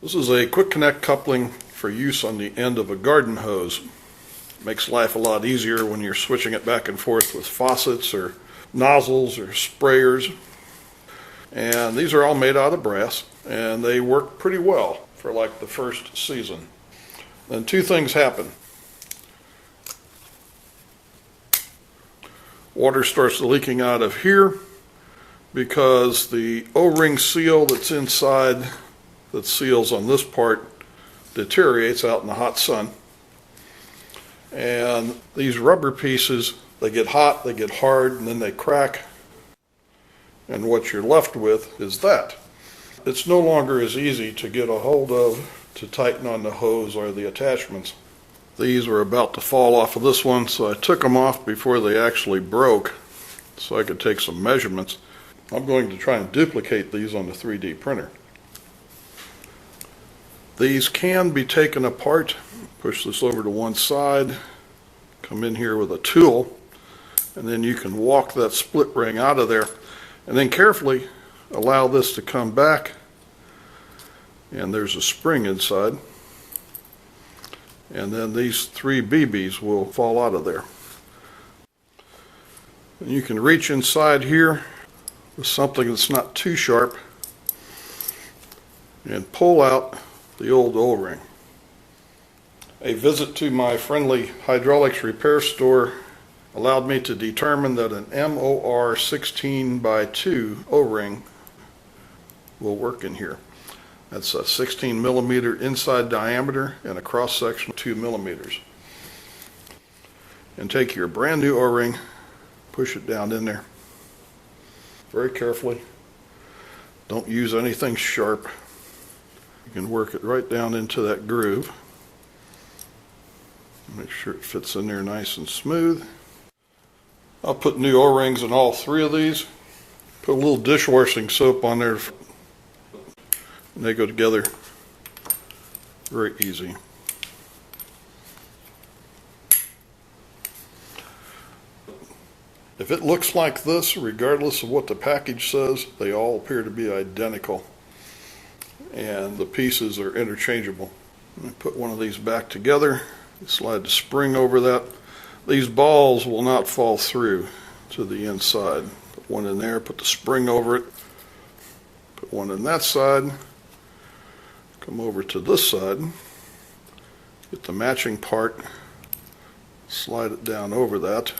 This is a quick connect coupling for use on the end of a garden hose. Makes life a lot easier when you're switching it back and forth with faucets or nozzles or sprayers. And these are all made out of brass, and they work pretty well for like the first season. Then two things happen. Water starts leaking out of here because the O-ring seal that's inside, that seals on this part, deteriorates out in the hot sun. And these rubber pieces, they get hot, they get hard, and then they crack. And what you're left with is that. It's no longer as easy to get a hold of to tighten on the hose or the attachments. These were about to fall off of this one, so I took them off before they actually broke so I could take some measurements. I'm going to try and duplicate these on the 3D printer. These can be taken apart. Push this over to one side, come in here with a tool, and then you can walk that split ring out of there, and then carefully allow this to come back, and there's a spring inside, and then these three BBs will fall out of there. And you can reach inside here with something that's not too sharp and pull out the old O-ring. A visit to my friendly hydraulics repair store allowed me to determine that an MOR 16x2 O-ring will work in here. That's a 16 millimeter inside diameter and a cross section of 2 millimeters. And take your brand new O-ring, push it down in there very carefully. Don't use anything sharp. You can work it right down into that groove. Make sure it fits in there nice and smooth. I'll put new O-rings in all three of these. Put a little dishwashing soap on there, and they go together very easy. If it looks like this, regardless of what the package says, they all appear to be identical. And the pieces are interchangeable. Let me put one of these back together. Slide the spring over that. These balls will not fall through to the inside. Put one in there, put the spring over it. Put one in that side. Come over to this side. Get the matching part. Slide it down over that.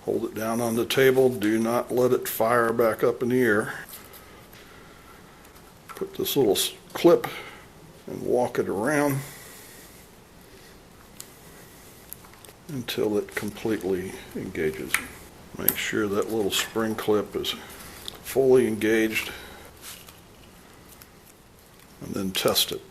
Hold it down on the table. Do not let it fire back up in the air. Put this little clip and walk it around until it completely engages. Make sure that little spring clip is fully engaged, and then test it.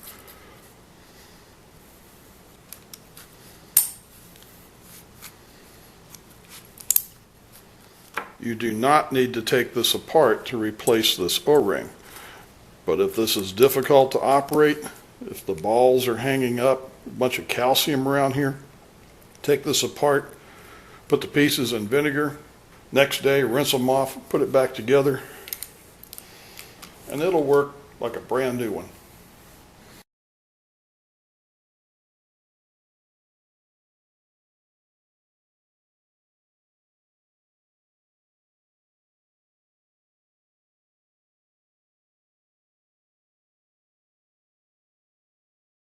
You do not need to take this apart to replace this O-ring. But if this is difficult to operate, if the balls are hanging up, a bunch of calcium around here, take this apart, put the pieces in vinegar, next day rinse them off, put it back together, and it'll work like a brand new one.